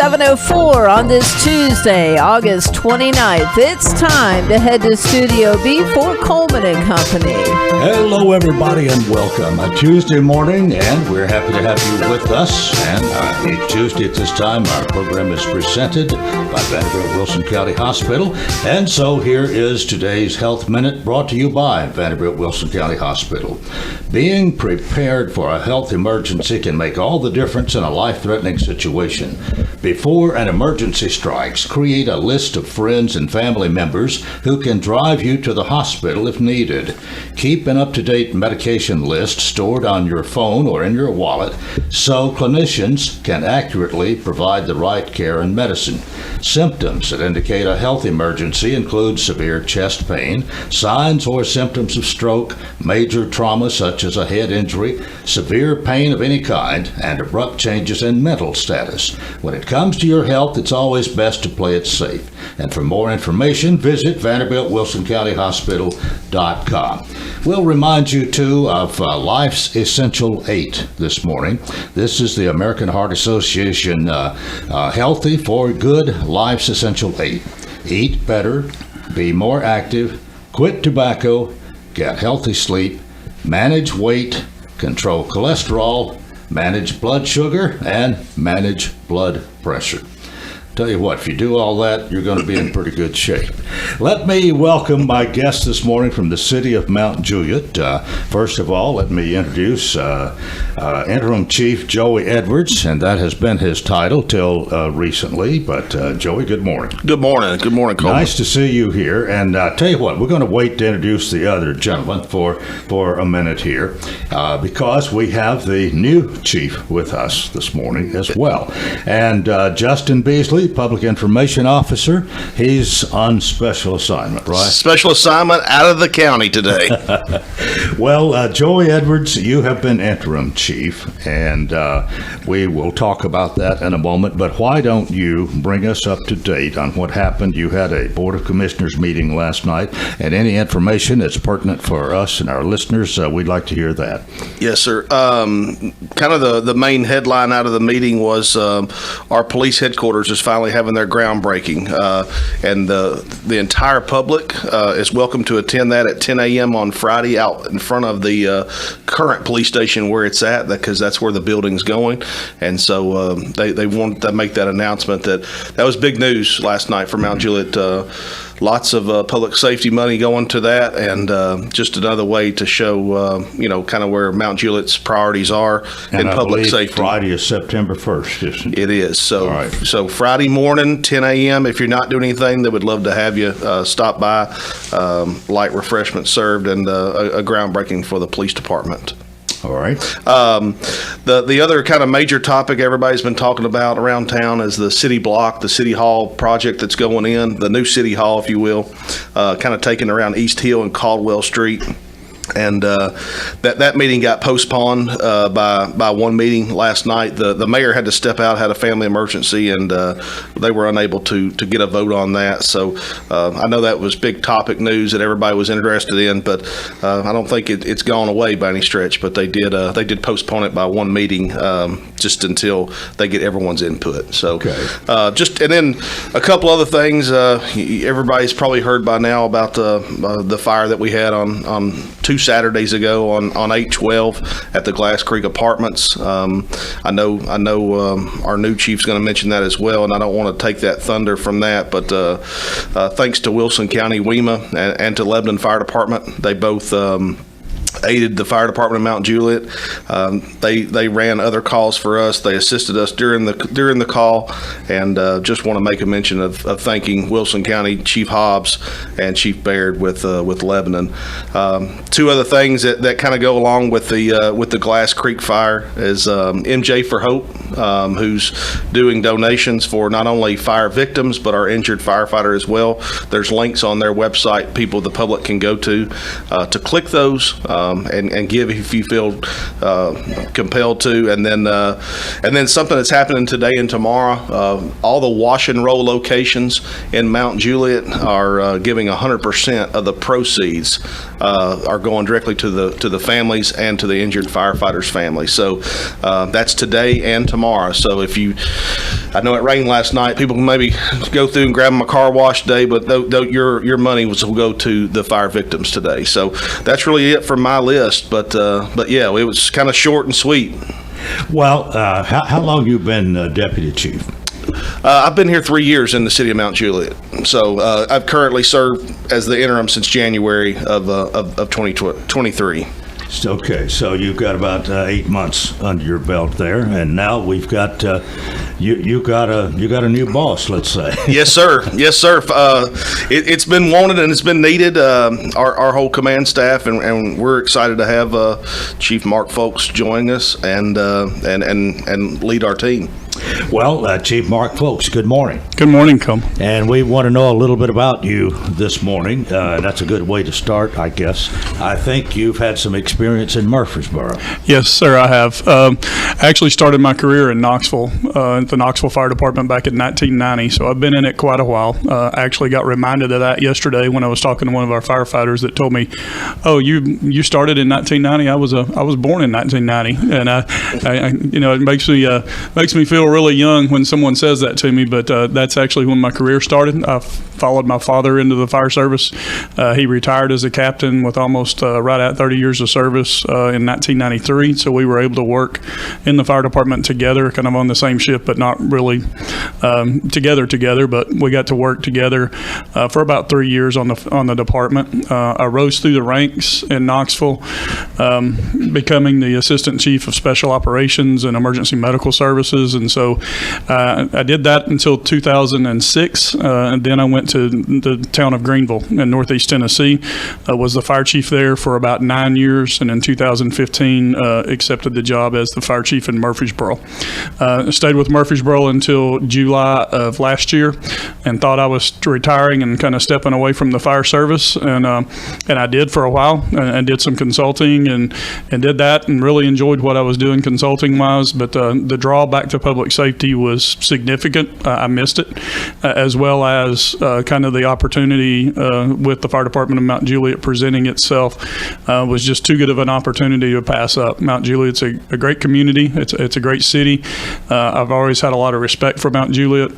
7:04 on this Tuesday, August 29th. It's time to head to Studio B for Coleman and Company. Hello, everybody, and welcome. A Tuesday morning, and we're happy to have you with us. And each Tuesday at this time, our program is presented by Vanderbilt Wilson County Hospital. And so here is today's Health Minute, brought to you by Vanderbilt Wilson County Hospital. Being prepared for a health emergency can make all the difference in a life-threatening situation. Before an emergency strikes, create a list of friends and family members who can drive you to the hospital if needed. Keep an up-to-date medication list stored on your phone or in your wallet so clinicians can accurately provide the right care and medicine. Symptoms that indicate a health emergency include severe chest pain, signs or symptoms of stroke, major trauma such as a head injury, severe pain of any kind, and abrupt changes in mental status. When it comes to your health, it's always best to play it safe. And for more information, visit VanderbiltWilsonCountyHospital.com. We'll remind you, too, of Life's Essential 8 this morning. This is the American Heart Association Healthy for Good Life's Essential 8. Eat better, be more active, quit tobacco, get healthy sleep, manage weight, control cholesterol, manage blood sugar, and manage blood pressure. Tell you what, if you do all that, you're going to be in pretty good shape. Let me welcome my guest this morning from the city of Mount Juliet. First of all, let me introduce Interim Chief Joey Edwards, and that has been his title till recently. But Joey, good morning. Good morning. Good morning, Coleman. Nice to see you here. And tell you what, we're going to wait to introduce the other gentleman for a minute here because we have the new chief with us this morning as well. And Justin Beasley, Public Information Officer, he's on special assignment, right? Special assignment out of the county today. Well, Joey Edwards, you have been interim chief, and we will talk about that in a moment, but why don't you bring us up to date on what happened? You had a Board of Commissioners meeting last night, and any information that's pertinent for us and our listeners, we'd like to hear that. Yes, sir. Kind of the main headline out of the meeting was our police headquarters is finally having their groundbreaking, and the entire public is welcome to attend that at 10 a.m. on Friday out in front of the current police station where it's at, because that's where the building's going. And so they wanted to make that announcement. That was big news last night for Mount Juliet. Lots of public safety money going to that, and just another way to show, kind of where Mount Juliet's priorities are in public safety. Friday is September 1st, isn't it? It is. So, all right. So Friday morning, 10 a.m. If you're not doing anything, they would love to have you stop by. Light refreshments served, and a groundbreaking for the police department. All right. The other kind of major topic everybody's been talking about around town is the city block, the city hall project that's going in, the new city hall, if you will, kind of taken around East Hill and Caldwell Street. And that meeting got postponed by one meeting last night. The mayor had to step out, had a family emergency, and they were unable to get a vote on that. So I know that was big topic news that everybody was interested in, but I don't think it's gone away by any stretch. But they did postpone it by one meeting just until they get everyone's input. So okay. And then a couple other things. Everybody's probably heard by now about the fire that we had on 2 Saturdays ago on 8/12 at the Glass Creek Apartments. I know our new chief's going to mention that as well, and I don't want to take that thunder from that. But thanks to Wilson County WEMA and to Lebanon Fire Department, they both aided the fire department of Mount Juliet. They ran other calls for us. They assisted us during the call, and just want to make a mention of thanking Wilson County Chief Hobbs and Chief Baird with Lebanon. Two other things that kind of go along with the Glass Creek fire is MJ for Hope, who's doing donations for not only fire victims but our injured firefighter as well. There's links on their website the public can go to click those. and give if you feel compelled to. And then something that's happening today and tomorrow, all the wash and roll locations in Mount Juliet are giving 100% of the proceeds are going directly to the families and to the injured firefighters' families. So that's today and tomorrow. So I know it rained last night. People can maybe go through and grab them a car wash day, but your money will go to the fire victims today. So that's really it for my list. But yeah, it was kind of short and sweet. Well, how long you been Deputy Chief? I've been here 3 years in the city of Mount Juliet. So I've currently served as the interim since January of 2023. Okay, so you've got about 8 months under your belt there, and now we've got you got a new boss, let's say. Yes, sir. Yes, sir. It's been wanted and it's been needed. Our whole command staff, and we're excited to have Chief Mark Folks join us and lead our team. Well, Chief Mark Folks, good morning. Good morning, Coleman. And we want to know a little bit about you this morning. That's a good way to start, I guess. I think you've had some experience in Murfreesboro. Yes, sir, I have. I actually started my career in Knoxville, at the Knoxville Fire Department back in 1990, so I've been in it quite a while. I actually got reminded of that yesterday when I was talking to one of our firefighters that told me, "Oh, you started in 1990. I was born in 1990," and it makes me feel really young when someone says that to me, but that's actually when my career started. I followed my father into the fire service. He retired as a captain with almost right at 30 years of service in 1993, so we were able to work in the fire department together, kind of on the same ship, but not really together, but we got to work together for about 3 years on the department. I rose through the ranks in Knoxville, becoming the assistant chief of special operations and emergency medical services, and so I did that until 2006, and then I went to the town of Greenville in Northeast Tennessee. I was the fire chief there for about 9 years, and in 2015 accepted the job as the fire chief in Murfreesboro. Stayed with Murfreesboro until July of last year, and thought I was retiring and kind of stepping away from the fire service, and I did for a while, and did some consulting and did that, and really enjoyed what I was doing consulting wise. But the draw back to public safety was significant. I missed it, as well as kind of the opportunity with the fire department of Mount Juliet presenting itself was just too good of an opportunity to pass up. Mount Juliet's a great community. It's a great city. I've always had a lot of respect for Mount Juliet.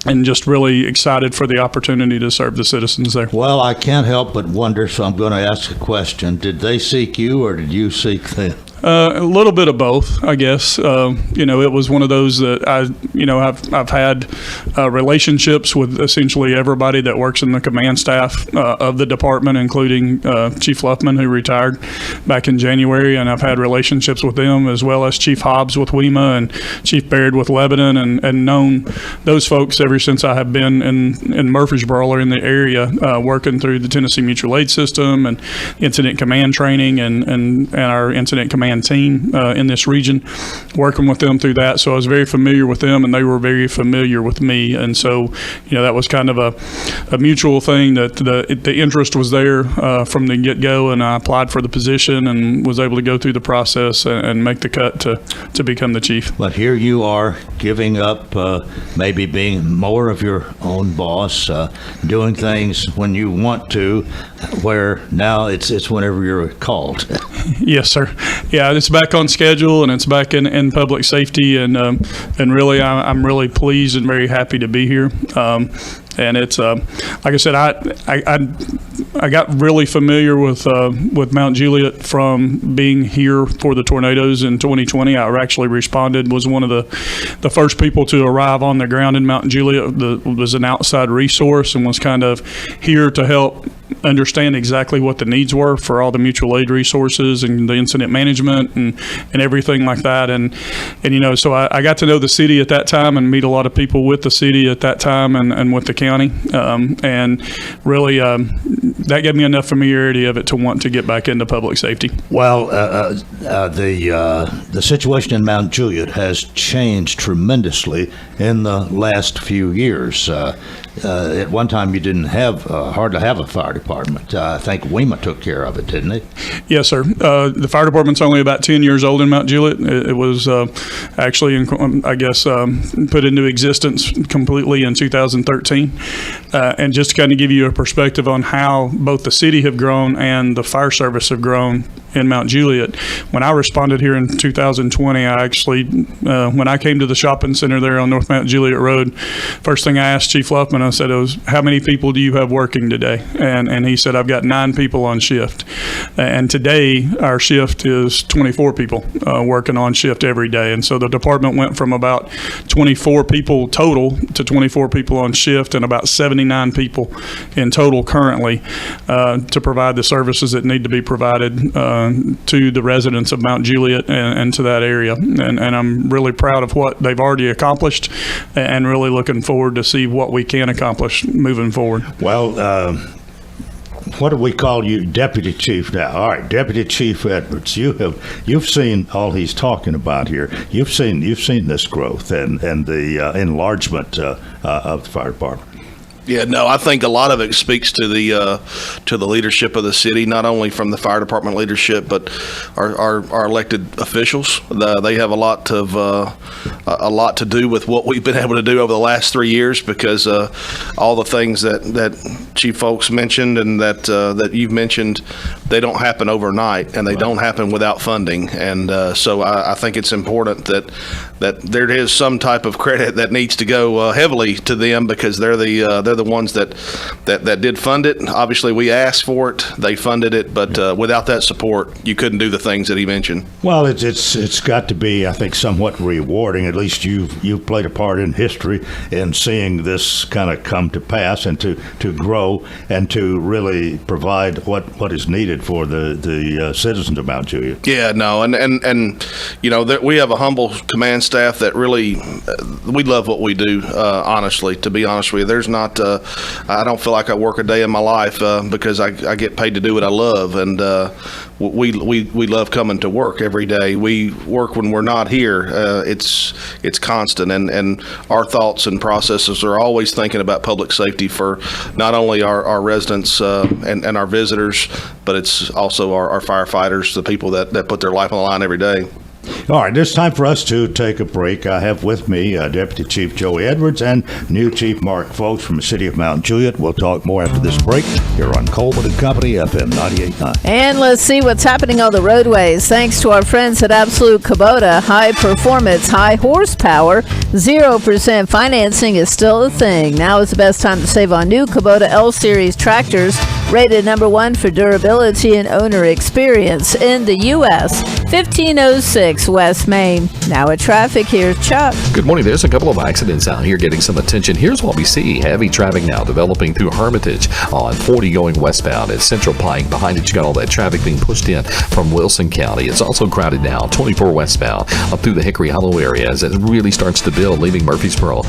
And just really excited for the opportunity to serve the citizens there. Well, I can't help but wonder, so I'm going to ask a question. Did they seek you or did you seek them? A little bit of both, I guess. It was one of those that I've had relationships with essentially everybody that works in the command staff of the department, including Chief Luffman, who retired back in January, and I've had relationships with them, as well as Chief Hobbs with WEMA and Chief Baird with Lebanon, and known those folks ever since I have been in Murfreesboro or in the area, working through the Tennessee Mutual Aid System and incident command training and our incident command team in this region, working with them through that. So I was very familiar with them, and they were very familiar with me. And so, that was kind of a mutual thing, that the interest was there from the get-go, and I applied for the position and was able to go through the process and make the cut to become the chief. But here you are giving up, maybe being more of your own boss, doing things when you want to, where now it's whenever you're called. Yes, sir. Yeah, it's back on schedule, and it's back in public safety, and really, I'm really pleased and very happy to be here. And it's like I said, I got really familiar with Mount Juliet from being here for the tornadoes in 2020. I actually was one of the first people to arrive on the ground in Mount Juliet. Was an outside resource and was kind of here to help understand exactly what the needs were for all the mutual aid resources and the incident management and everything like that. And so I got to know the city at that time and meet a lot of people with the city at that time and with the county. And really, that gave me enough familiarity of it to want to get back into public safety. Well, the situation in Mount Juliet has changed tremendously in the last few years. At one time, you didn't hardly have a fire department. I think WEMA took care of it, didn't it? Yes, sir. The fire department's only about 10 years old in Mount Juliet. It was actually, put into existence completely in 2013. And just to kind of give you a perspective on how both the city have grown and the fire service have grown in Mount Juliet. When I responded here in 2020, I actually, when I came to the shopping center there on North Mount Juliet Road, first thing I asked Chief Luffman, I said, how many people do you have working today? And he said, I've got 9 people on shift. And today, our shift is 24 people working on shift every day. And so the department went from about 24 people total to 24 people on shift and about 79 people in total currently to provide the services that need to be provided to the residents of Mount Juliet and to that area. And I'm really proud of what they've already accomplished and really looking forward to see what we can accomplish moving forward. Well, what do we call you, Deputy Chief now? All right, Deputy Chief Edwards. You've seen all he's talking about here. You've seen this growth and the enlargement of the fire department. Yeah, no, I think a lot of it speaks to the leadership of the city, not only from the fire department leadership, but our elected officials. They have a lot to do with what we've been able to do over the last 3 years, because all the things that Chief Folks mentioned and that you've mentioned, they don't happen overnight, and they don't happen without funding. And so I think it's important that there is some type of credit that needs to go heavily to them, because they're the ones that did fund it. Obviously, we asked for it, they funded it, but without that support, you couldn't do the things that he mentioned. Well, it's got to be, I think, somewhat rewarding. At least you've played a part in history in seeing this kind of come to pass and to grow and to really provide what is needed for the citizens of Mount Juliet. Yeah, no, and you know, we have a humble command staff that really we love what we do. Honestly, to be honest with you, there's not. I don't feel like I work a day in my life because I get paid to do what I love, and we love coming to work every day. We work when we're not here. It's constant, and our thoughts and processes are always thinking about public safety for not only our residents and our visitors, but it's also our firefighters, the people that put their life on the line every day. All right, it's time for us to take a break. I have with me Deputy Chief Joey Edwards and new Chief Mark Folks from the city of Mount Juliet. We'll talk more after this break here on Coleman and Company, FM 98.9. And let's see what's happening on the roadways. Thanks to our friends at Absolute Kubota, high performance, high horsepower, 0% financing is still a thing. Now is the best time to save on new Kubota L-Series tractors, rated #1 for durability and owner experience in the U.S. 1506 West Main. Now at traffic, here's Chuck. Good morning. There's a couple of accidents out here getting some attention. Here's what we see. Heavy traffic now developing through Hermitage on 40 going westbound at Central Pike. Behind it, you got all that traffic being pushed in from Wilson County. It's also crowded now, 24 westbound up through the Hickory Hollow area as it really starts to build, leaving Murfreesboro.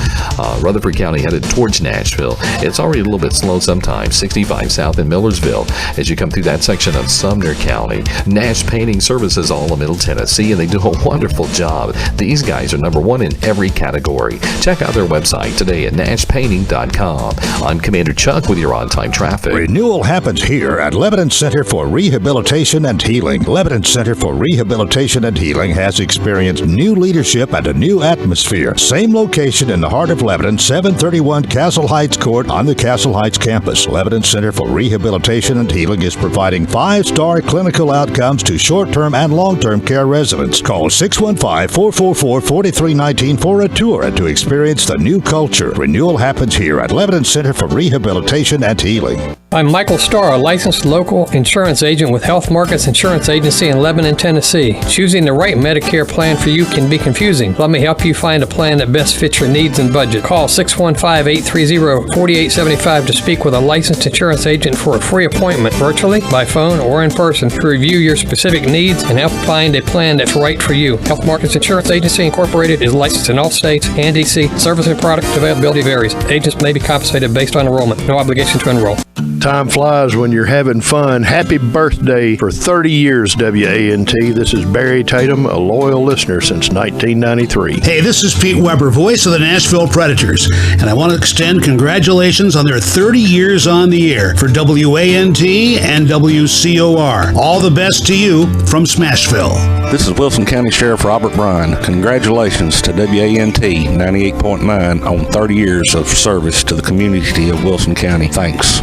Rutherford County headed towards Nashville. It's already a little bit slow sometimes. 65 south in Millersville as you come through that section of Sumner County. Nash Painting Services, all of Middle Tennessee, and they do a wonderful job. These guys are #1 in every category. Check out their website today at nashpainting.com. I'm Commander Chuck with your on-time traffic. Renewal happens here at Lebanon Center for Rehabilitation and Healing. Lebanon Center for Rehabilitation and Healing has experienced new leadership and a new atmosphere. Same location in the heart of Lebanon, 731 Castle Heights Court on the Castle Heights campus. Lebanon Center for Rehabilitation and Healing is providing 5-star clinical outcomes to short-term and long-term care residents. Call 615-444-4319 for a tour and to experience the new culture. Renewal happens here at Lebanon Center for Rehabilitation and Healing. I'm Michael Starr, a licensed local insurance agent with Health Markets Insurance Agency in Lebanon, Tennessee. Choosing the right Medicare plan for you can be confusing. Let me help you find a plan that best fits your needs and budget. Call 615-830-4875 to speak with a licensed insurance agent for a free appointment, virtually, by phone, or in person, to review your specific needs and help find a plan that's right for you. Health Markets Insurance Agency Incorporated is licensed in all states and D.C. Service and product availability varies. Agents may be compensated based on enrollment. No obligation to enroll. Time flies when you're having fun. Happy birthday for 30 years, WANT. This is Barry Tatum, a loyal listener since 1993. Hey, this is Pete Weber, voice of the Nashville Predators, and I want to extend congratulations on their 30 years on the air for WANT and WCOR. All the best to you from Smashville. This is Wilson County Sheriff Robert Bryan. Congratulations to WANT 98.9 on 30 years of service to the community of Wilson County. Thanks.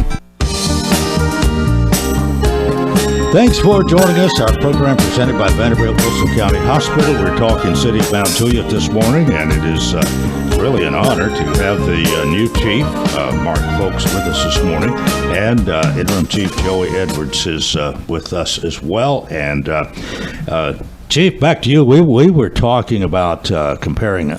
Thanks for joining us. Our program presented by Vanderbilt Wilson County Hospital. We're talking City of Mount Juliet this morning, and it is really an honor to have the new chief, Mark Folks, with us this morning, and interim chief Joey Edwards is with us as well. And Chief, back to you. We were talking about comparing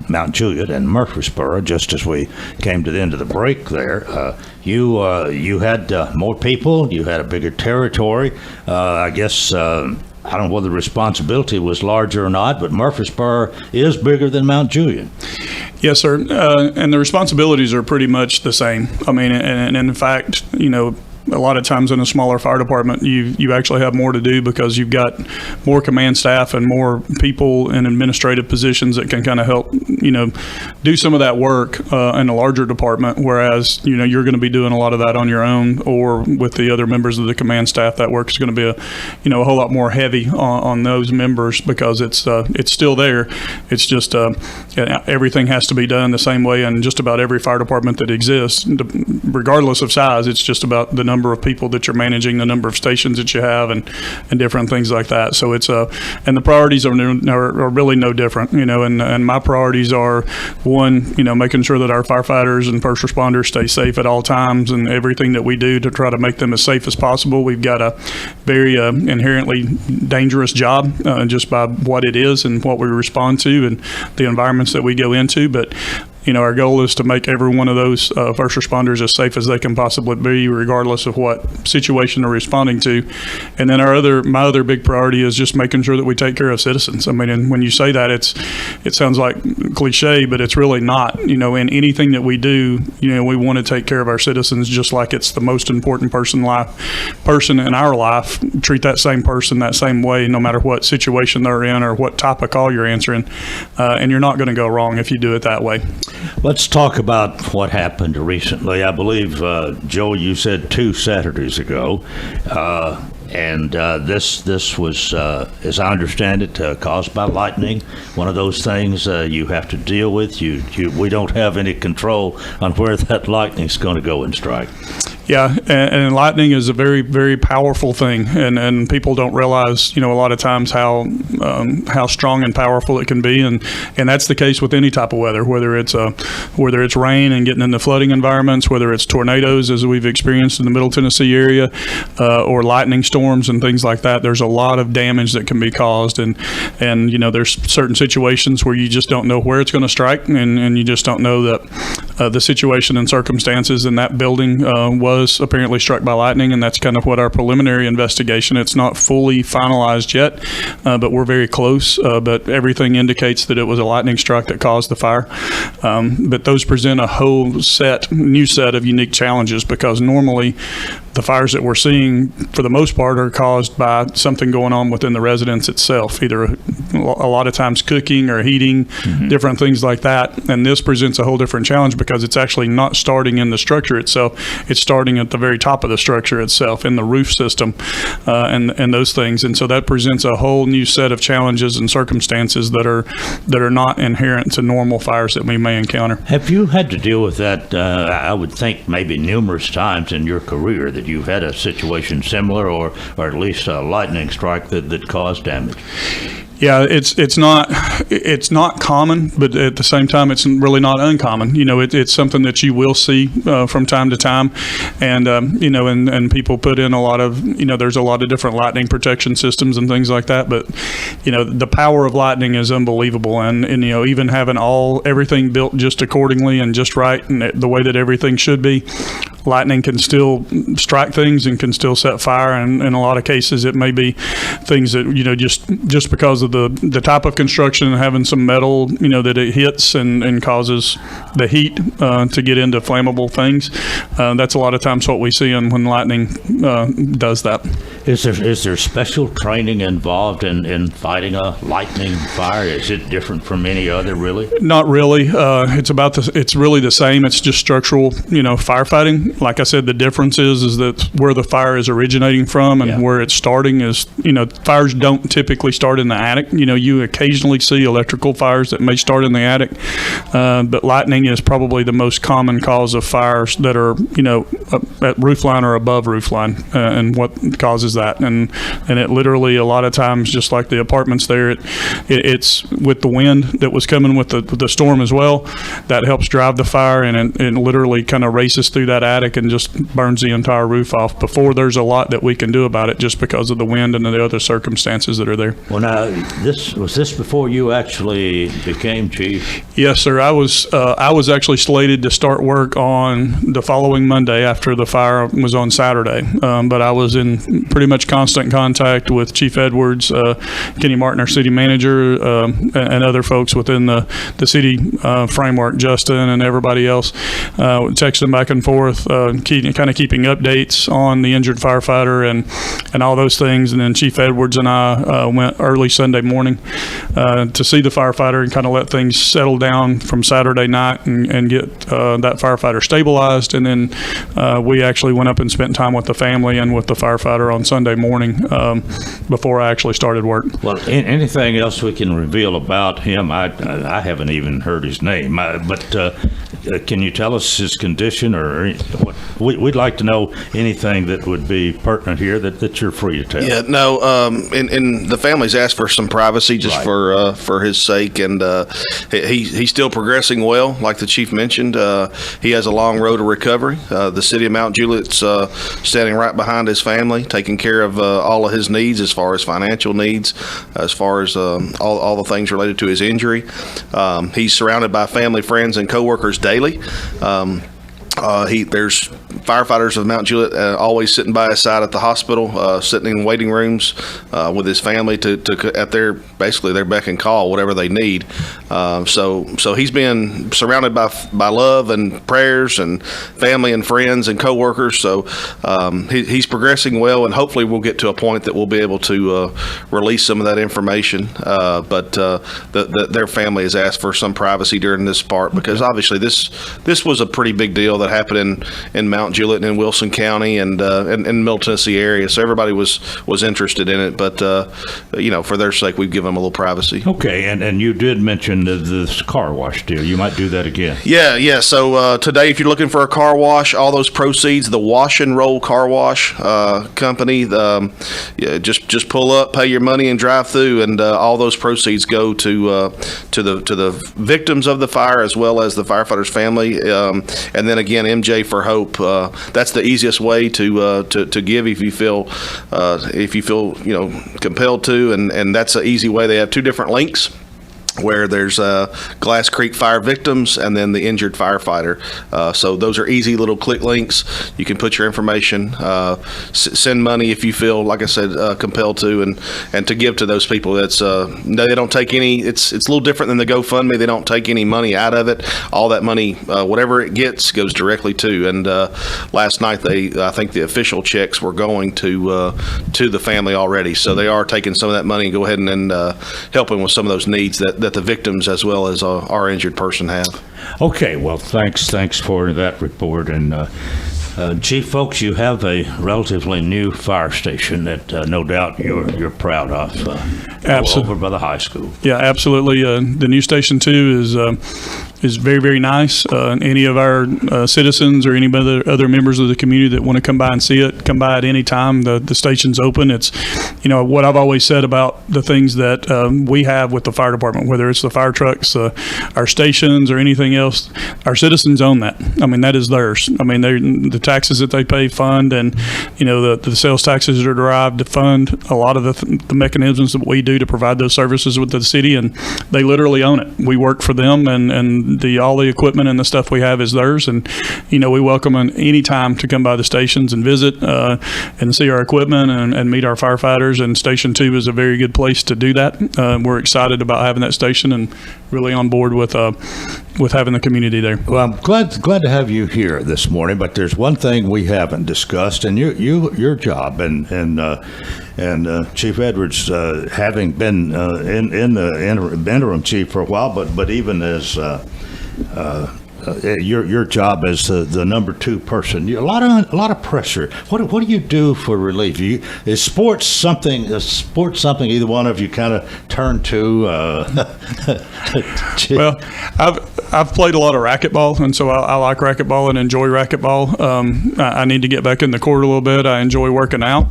Mount Juliet and Murfreesboro just as we came to the end of the break there. You had more people, you had a bigger territory. I guess, I don't know whether the responsibility was larger or not, but Murfreesboro is bigger than Mount Juliet. Yes, sir. And the responsibilities are pretty much the same. I mean, and in fact, a lot of times in a smaller fire department, you actually have more to do because you've got more command staff and more people in administrative positions that can kind of help, do some of that work in a larger department. Whereas, you're going to be doing a lot of that on your own or with the other members of the command staff. That work is going to be a whole lot more heavy on those members because it's still there. It's just everything has to be done the same way in just about every fire department that exists, regardless of size. It's just about the number of people that you're managing, the number of stations that you have, and different things like that. So it's and the priorities are really no different, and my priorities are one, making sure that our firefighters and first responders stay safe at all times, and everything that we do to try to make them as safe as possible. We've got a very inherently dangerous job just by what it is and what we respond to and the environments that we go into, but our goal is to make every one of those first responders as safe as they can possibly be, regardless of what situation they're responding to. And then my other big priority is just making sure that we take care of citizens. I mean, and when you say that, it sounds like cliche, but it's really not. In anything that we do, we want to take care of our citizens just like it's the most important person in our life. Treat that same person that same way, no matter what situation they're in or what type of call you're answering. And you're not going to go wrong if you do it that way. Let's talk about what happened recently. I believe, Joe, you said 2 Saturdays ago, and this was, as I understand it, caused by lightning. One of those things you have to deal with. We don't have any control on where that lightning's going to go and strike. Yeah, and lightning is a very, very powerful thing, and people don't realize, a lot of times how strong and powerful it can be, and that's the case with any type of weather, whether it's rain and getting into flooding environments, whether it's tornadoes as we've experienced in the Middle Tennessee area, or lightning storms and things like that. There's a lot of damage that can be caused, and there's certain situations where you just don't know where it's going to strike, and you just don't know that the situation and circumstances in that building was apparently struck by lightning, and that's kind of what our preliminary investigation. It's not fully finalized yet, but we're very close. But everything indicates that it was a lightning strike that caused the fire. But those present a whole new set of unique challenges because normally the fires that we're seeing, for the most part, are caused by something going on within the residence itself, either a lot of times cooking or heating, different things like that. And this presents a whole different challenge because it's actually not starting in the structure itself. It's starting at the very top of the structure itself, in the roof system, and those things. And so that presents a whole new set of challenges and circumstances that are not inherent to normal fires that we may encounter. Have you had to deal with that, I would think, maybe numerous times in your career, that you've had a situation similar or at least a lightning strike that caused damage? Yeah, it's not common, but at the same time, it's really not uncommon. It's something that you will see from time to time, and and people put in a lot of there's a lot of different lightning protection systems and things like that. But the power of lightning is unbelievable, and even having everything built just accordingly and just right and the way that everything should be. lightning can still strike things and can still set fire. And in a lot of cases, it may be things that, just because of the type of construction and having some metal, that it hits and causes the heat to get into flammable things. That's a lot of times what we see when lightning does that. Is there special training involved in fighting a lightning fire? Is it different from any other, really? Not really. It's really the same. It's just structural, firefighting. Like I said, the difference is that where the fire is originating from and where it's starting is, fires don't typically start in the attic. You occasionally see electrical fires that may start in the attic, but lightning is probably the most common cause of fires that are, at roofline or above roofline, and what causes that. And it literally, a lot of times, just like the apartments there, it's with the wind that was coming with the storm as well, that helps drive the fire, and it literally kind of races through that attic and just burns the entire roof off before there's a lot that we can do about it, just because of the wind and the other circumstances that are there. Well, now, was this before you actually became chief? Yes, sir. I was actually slated to start work on the following Monday after the fire was on Saturday, but I was in pretty much constant contact with Chief Edwards, Kenny Martin, our city manager, and other folks within the city framework, Justin and everybody else, texting back and forth, kind of keeping updates on the injured firefighter and all those things. And then Chief Edwards and I went early Sunday morning to see the firefighter and kind of let things settle down from Saturday night and get that firefighter stabilized. And then we actually went up and spent time with the family and with the firefighter on Sunday morning before I actually started work. Well, anything else we can reveal about him? I haven't even heard his name, but can you tell us his condition or what? We'd like to know anything that would be pertinent here that you're free to tell. Yeah, no, and the family's asked for some privacy just for his sake, and he's still progressing well, like the chief mentioned. He has a long road to recovery. The city of Mount Juliet's standing right behind his family, taking care of all of his needs as far as financial needs, as far as all the things related to his injury. He's surrounded by family, friends, and coworkers daily. There's firefighters of Mount Juliet always sitting by his side at the hospital, sitting in waiting rooms with his family at their beck and call, whatever they need. So he's been surrounded by love and prayers and family and friends and coworkers. So he's progressing well, and hopefully we'll get to a point that we'll be able to release some of that information. But their family has asked for some privacy during this part, because obviously this was a pretty big deal that happened in Mount Juliet and in Wilson County and in Middle Tennessee area. So everybody was interested in it, but for their sake, we've given them a little privacy. Okay, and you did mention this car wash deal. You might do that again. Yeah. So today, if you're looking for a car wash, all those proceeds, the Wash and Roll Car Wash company, just pull up, pay your money, and drive through, and all those proceeds go to the victims of the fire as well as the firefighters' family, and then again, MJ for Hope. That's the easiest way to give if you feel compelled to, and that's an easy way. They have two different links, where there's Glass Creek fire victims and then the injured firefighter. So those are easy little click links. You can put your information, send money if you feel, like I said, compelled to, and to give to those people. That's no, they don't take any. It's a little different than the GoFundMe. They don't take any money out of it. All that money, whatever it gets, goes directly to. And last night, I think the official checks were going to the family already. So they are taking some of that money and go ahead and helping with some of those needs that the victims as well as our injured person have. Okay, well, thanks for that report. And Chief, folks, you have a relatively new fire station that no doubt you're proud of. Absolutely. Over by the high school. Yeah, absolutely. The new Station 2 is very, very nice. Any of our citizens or any other members of the community that want to come by and see it, come by at any time. The station's open. It's, what I've always said about the things that we have with the fire department, whether it's the fire trucks, our stations, or anything else, our citizens own that. I mean, that is theirs. I mean, the taxes that they pay fund, and the sales taxes that are derived to fund a lot of the mechanisms that we do to provide those services with the city, and they literally own it. We work for them, and all the equipment and the stuff we have is theirs, and we welcome them any time to come by the stations and visit and see our equipment and meet our firefighters. And Station 2 is a very good place to do that. We're excited about having that station and really on board with having the community there. Well, I'm glad to have you here this morning, but there's one thing we haven't discussed, and your job and Chief Edwards, having been in the interim chief for a while, but even as your job as the number 2 person, a lot of pressure. What do you do for relief? Is sports something either one of you kind of turn to? Well, I've played a lot of racquetball, and so I like racquetball and enjoy racquetball. I need to get back in the court a little bit. I enjoy working out,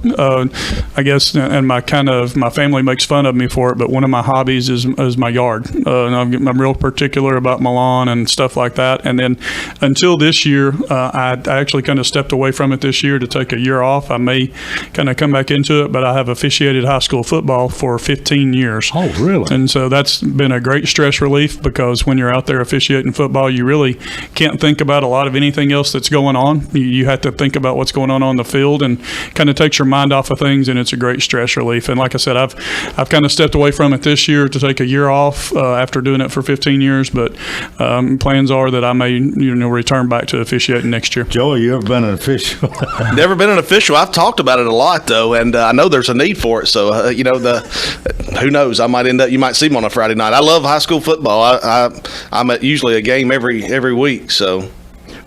I guess, and my family makes fun of me for it, but one of my hobbies is my yard. And I'm real particular about my lawn and stuff like that. And then until this year, I actually kind of stepped away from it this year to take a year off. I may kind of come back into it, but I have officiated high school football for 15 years. Oh, really? And so that's been a great stress relief, because when you're out there officiating football, you really can't think about a lot of anything else that's going on. You have to think about what's going on the field, and kind of takes your mind off of things, and it's a great stress relief. And like I said, I've kind of stepped away from it this year to take a year off after doing it for 15 years, but plans are that I may return back to officiating next year. Joey, you ever been an official? Never been an official. I've talked about it a lot, though, and I know there's a need for it. So who knows? I might end up. You might see me on a Friday night. I love high school football. I'm at usually a game every week. So.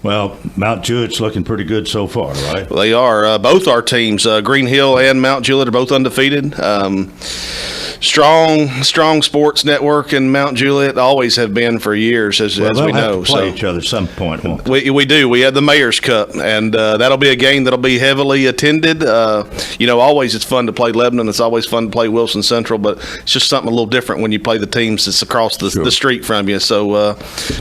Well, Mount Juliet's looking pretty good so far, right? They are. Both our teams, Green Hill and Mount Juliet, are both undefeated. Strong sports network in Mount Juliet, always have been for years, as we know. Have to play each other at some point, won't they? We do. We have the Mayor's Cup, and that'll be a game that'll be heavily attended. Always it's fun to play Lebanon. It's always fun to play Wilson Central, but it's just something a little different when you play the teams that's across the street from you. So,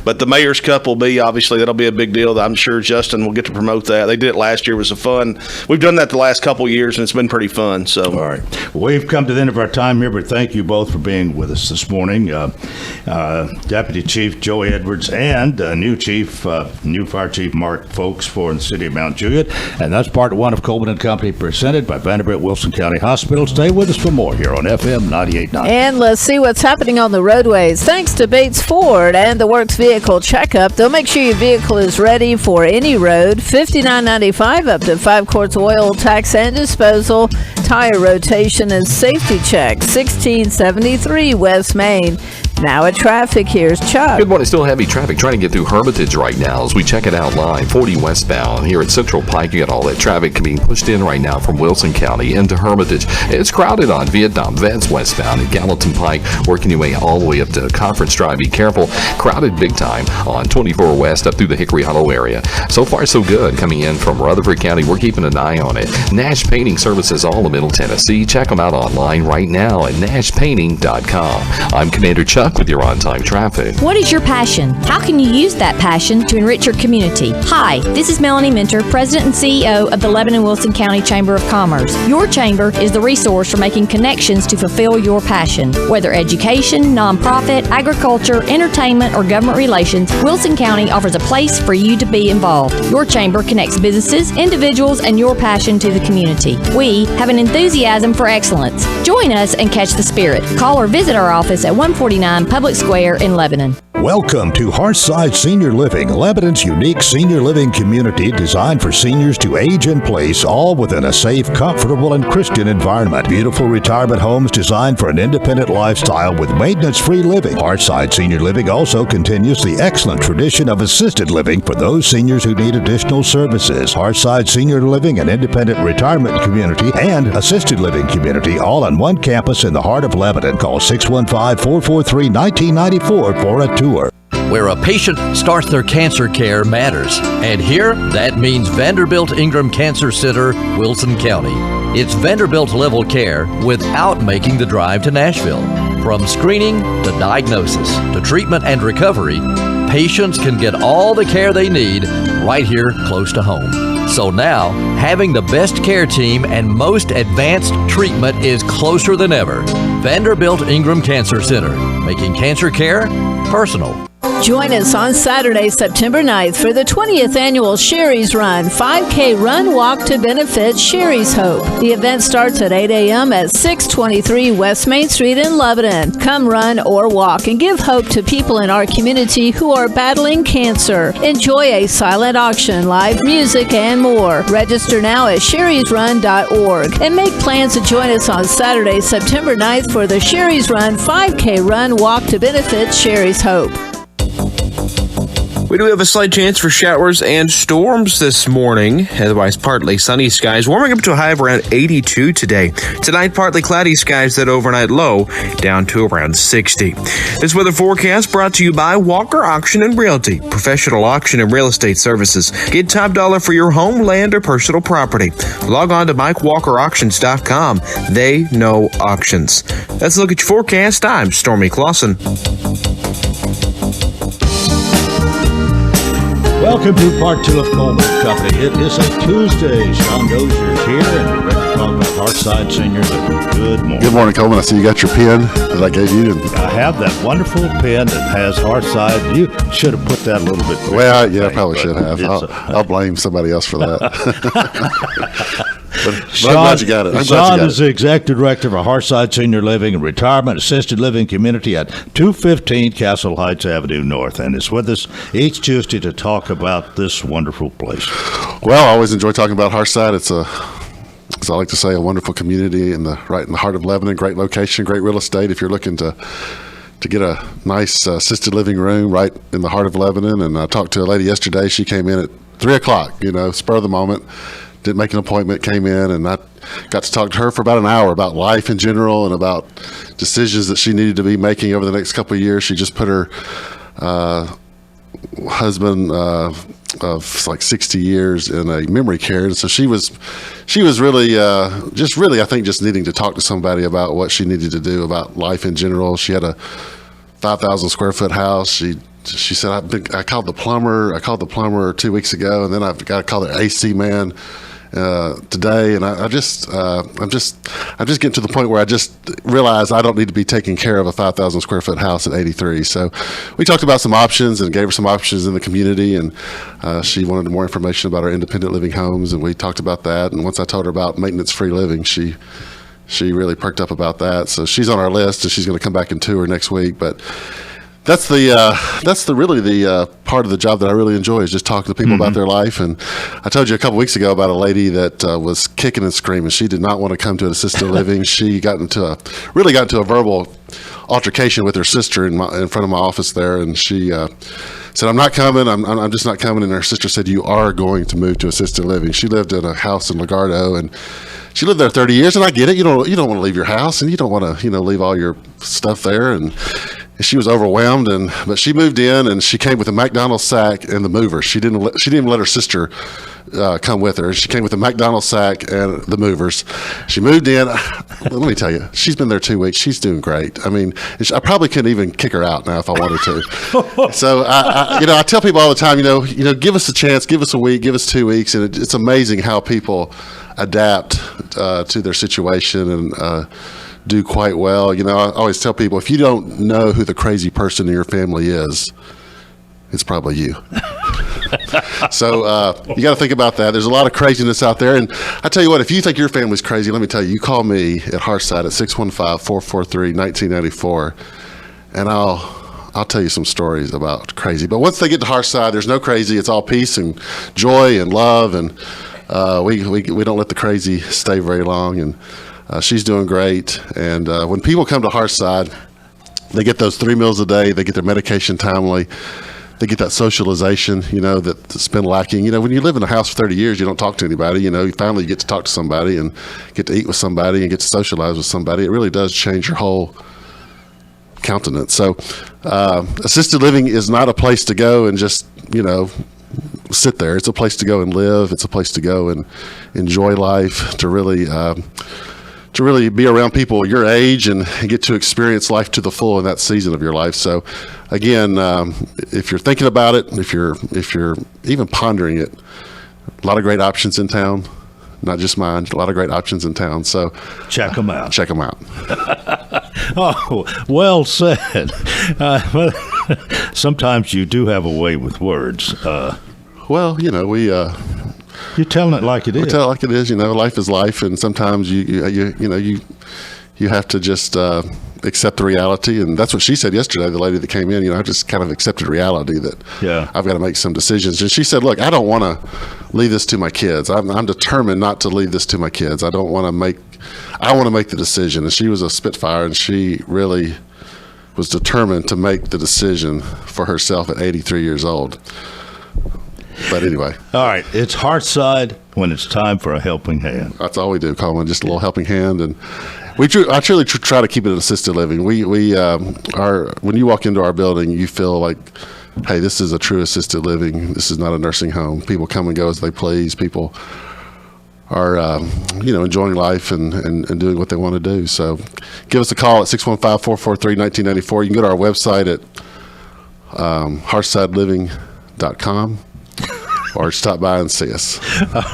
but the Mayor's Cup will be, obviously, that'll be a big deal. I'm sure Justin will get to promote that. They did it last year. It was a fun. We've done that the last couple of years, and it's been pretty fun. So, all right. Well, we've come to the end of our time here, but thank you both for being with us this morning. Deputy Chief Joey Edwards and new Fire Chief Mark Folks for the City of Mount Juliet. And that's part one of Coleman and Company, presented by Vanderbilt Wilson County Hospital. Stay with us for more here on FM 98.9. And let's see what's happening on the roadways. Thanks to Bates Ford and the Works Vehicle Checkup, they'll make sure your vehicle is ready for any road. $59.95 up to 5 quarts oil, tax and disposal, tire rotation and safety check. 1673 West Main. Now at traffic, here's Chuck. Good morning. Still heavy traffic trying to get through Hermitage right now as we check it out live. 40 westbound here at Central Pike. You got all that traffic being pushed in right now from Wilson County into Hermitage. It's crowded on Vietnam Vets westbound at Gallatin Pike, working your way all the way up to Conference Drive. Be careful. Crowded big time on 24 West up through the Hickory Hollow area. So far, so good. Coming in from Rutherford County, we're keeping an eye on it. Nash Painting Services, all of Middle Tennessee. Check them out online right now at nashpainting.com. I'm Commander Chuck with your on-time traffic. What is your passion? How can you use that passion to enrich your community? Hi, this is Melanie Minter, President and CEO of the Lebanon-Wilson County Chamber of Commerce. Your chamber is the resource for making connections to fulfill your passion. Whether education, nonprofit, agriculture, entertainment, or government relations, Wilson County offers a place for you to be involved. Your chamber connects businesses, individuals, and your passion to the community. We have an enthusiasm for excellence. Join us and catch the spirit. Call or visit our office at 149 Public Square in Lebanon. Welcome to Hearthside Senior Living, Lebanon's unique senior living community designed for seniors to age in place, all within a safe, comfortable, and Christian environment. Beautiful retirement homes designed for an independent lifestyle with maintenance-free living. Hearthside Senior Living also continues the excellent tradition of assisted living for those seniors who need additional services. Hearthside Senior Living, an independent retirement community and assisted living community, all on one campus in the heart of Lebanon. Call 615-443-1994 for a tour. Where a patient starts their cancer care matters. And here, that means Vanderbilt Ingram Cancer Center, Wilson County. It's Vanderbilt level care without making the drive to Nashville. From screening to diagnosis to treatment and recovery, patients can get all the care they need right here close to home. So now, having the best care team and most advanced treatment is closer than ever. Vanderbilt Ingram Cancer Center, making cancer care personal. Join us on Saturday, September 9th for the 20th annual Sherry's Run, 5K run walk to benefit Sherry's Hope. The event starts at 8 a.m. at 623 West Main Street in Lebanon. Come run or walk and give hope to people in our community who are battling cancer. Enjoy a silent auction, live music, and more. Register now at sherrysrun.org and make plans to join us on Saturday, September 9th for the Sherry's Run 5K run walk to benefit Sherry's Hope. We do have a slight chance for showers and storms this morning. Otherwise, partly sunny skies, warming up to a high of around 82 today. Tonight, partly cloudy skies, that overnight low down to around 60. This weather forecast brought to you by Walker Auction and Realty, professional auction and real estate services. Get top dollar for your home, land, or personal property. Log on to MikeWalkerAuctions.com. They know auctions. Let's look at your forecast. I'm Stormy Clausen. Welcome to part 2 of Coleman Company. It is a Tuesday. Sean Dozier's here, and we're ready to talk about Hearthside Senior Living. Good morning. Good morning, Coleman. I see you got your pen that I gave you. I have that wonderful pen that has Hearthside. You should have put that a little bit quicker. Well, yeah, I probably should have. I'll blame somebody else for that. But Sean, I'm glad you got it. Sean is the Executive Director for Hearthside Senior Living and Retirement Assisted Living Community at 215 Castle Heights Avenue North, and is with us each Tuesday to talk about this wonderful place. Well, I always enjoy talking about Hearthside. It's as I like to say, a wonderful community right in the heart of Lebanon. Great location, great real estate. If you're looking to get a nice assisted living room right in the heart of Lebanon, and I talked to a lady yesterday. She came in at 3 o'clock. Spur of the moment. Didn't make an appointment, came in, and I got to talk to her for about an hour about life in general and about decisions that she needed to be making over the next couple of years. She just put her husband of like 60 years in a memory care, and so she was really I think just needing to talk to somebody about what she needed to do about life in general. She had a 5,000 square foot house. She said, I called the plumber 2 weeks ago, and then I've got to call the AC man today, and I'm just getting to the point where I just realize I don't need to be taking care of a 5,000 square foot house at 83. So we talked about some options and gave her some options in the community, and she wanted more information about our independent living homes, and we talked about that. And once I told her about maintenance-free living, she really perked up about that. So she's on our list, and she's going to come back and tour next week. But that's the part of the job that I really enjoy, is just talking to people about their life. And I told you a couple weeks ago about a lady that was kicking and screaming. She did not want to come to an assisted living. She got into a verbal altercation with her sister in front of my office there, and she said, "I'm not coming. I'm just not coming." And her sister said, "You are going to move to assisted living." She lived in a house in Lagardo, and she lived there 30 years. And I get it. You don't want to leave your house, and you don't want to leave all your stuff there. And she was overwhelmed, but she moved in, and she came with a McDonald's sack and the mover. She didn't even let her sister come with her. She came with a McDonald's sack and the movers. She moved in. Let me tell you, she's been there 2 weeks. She's doing great. I mean, I probably couldn't even kick her out now if I wanted to. So I tell people all the time, give us a chance, give us a week, give us 2 weeks, and it's amazing how people adapt to their situation and do quite well. I always tell people, if you don't know who the crazy person in your family is, it's probably you. So you got to think about that. There's a lot of craziness out there, and I tell you what, if you think your family's crazy, let me tell you, you call me at Hearthside at 615-443-1994, and I'll tell you some stories about crazy. But once they get to Hearthside, there's no crazy. It's all peace and joy and love, and we don't let the crazy stay very long. And she's doing great. And when people come to Hearthside, they get those 3 meals a day. They get their medication timely. They get that socialization, that's been lacking. When you live in a house for 30 years, you don't talk to anybody. You finally get to talk to somebody and get to eat with somebody and get to socialize with somebody. It really does change your whole countenance. So assisted living is not a place to go and just, sit there. It's a place to go and live. It's a place to go and enjoy life, to really be around people your age and get to experience life to the full in that season of your life. So again, if you're thinking about it, if you're even pondering it, a lot of great options in town, not just mine, a lot of great options in town. So check them out. Check them out. Oh, well said. sometimes you do have a way with words. Well, you know, you're telling it like it is. We tell it like it is. You know, life is life, and sometimes you have to just accept the reality, and that's what she said yesterday. The lady that came in, I just kind of accepted reality that I've got to make some decisions. And she said, "Look, I don't want to leave this to my kids. I'm determined not to leave this to my kids. I want to make the decision." And she was a Spitfire, and she really was determined to make the decision for herself at 83 years old. But anyway. All right. It's Hearthside when it's time for a helping hand. That's all we do, Coleman, just a little helping hand. And I truly try to keep it an assisted living. We when you walk into our building, you feel like, hey, this is a true assisted living. This is not a nursing home. People come and go as they please. People are, enjoying life and doing what they want to do. So give us a call at 615-443-1994. You can go to our website at hearthsideliving.com. Or stop by and see us.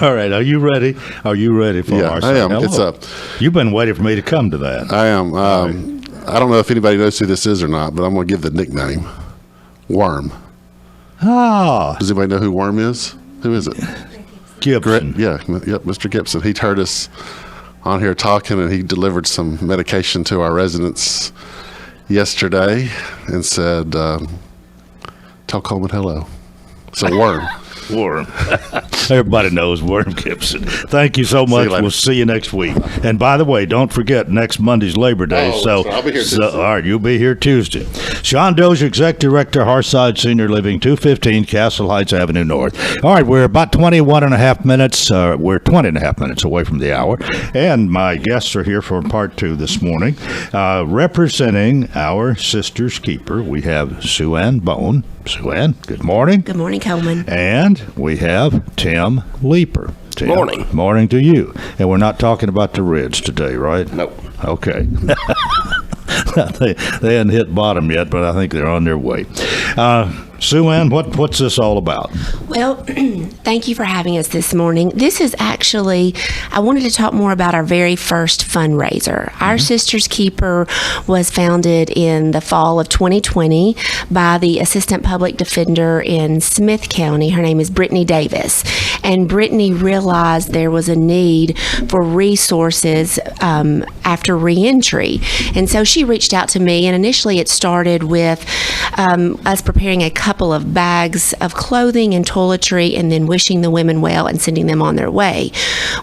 All right. Are you ready? Are you ready for our I am. Hello. It's up. You've been waiting for me to come to that. I am. I don't know if anybody knows who this is or not, but I'm going to give the nickname Worm. Ah. Does anybody know who Worm is? Who is it? Gibson. Yep, Mr. Gibson. He heard us on here talking, and he delivered some medication to our residents yesterday and said, tell Coleman hello. So Worm. Worm. Everybody knows Worm Gibson. Thank you so much. We'll see you next week. And by the way, don't forget, next Monday's Labor Day. So I'll be here Tuesday. All right, you'll be here Tuesday. Sean Dozier, Executive Director, Hearthside Senior Living, 215 Castle Heights Avenue North. All right, we're about 21 and a half minutes. We're 20 and a half minutes away from the hour. And my guests are here for part two this morning. Representing our Sister's Keeper, we have Sue Ann Bone. Sue Ann, good morning. Good morning, Coleman. And we have Tim Leeper. Tim, morning. Morning to you. And we're not talking about the Reds today, right? Nope. Okay. they hadn't hit bottom yet, but I think they're on their way. Sue Ann, what's this all about? Well, thank you for having us this morning. This is actually, I wanted to talk more about our very first fundraiser. Our Sister's Keeper was founded in the fall of 2020 by the Assistant Public Defender in Smith County. Her name is Brittany Davis. And Brittany realized there was a need for resources after reentry. And so she reached out to me, and initially it started with us preparing a couple of bags of clothing and toiletry and then wishing the women well and sending them on their way.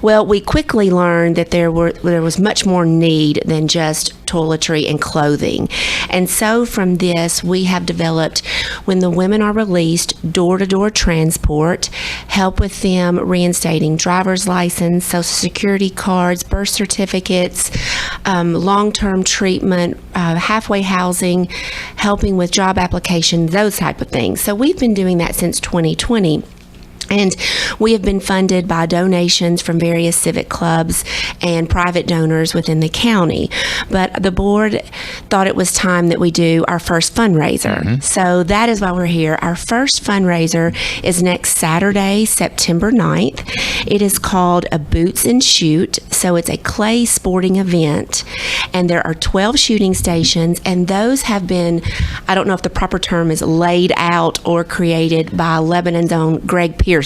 Well, we quickly learned that there was much more need than just toiletry and clothing. And so from this, we have developed, when the women are released, door-to-door transport, help with them reinstating driver's license, social security cards, birth certificates, long-term treatment, halfway housing, helping with job applications, those type of things. So we've been doing that since 2020. And we have been funded by donations from various civic clubs and private donors within the county. But the board thought it was time that we do our first fundraiser. So that is why we're here. Our first fundraiser is next Saturday, September 9th. It is called a Boots and Shoot. So it's a clay sporting event. And there are 12 shooting stations. And those have been, I don't know if the proper term is laid out or created by Lebanon's own Greg Pierce.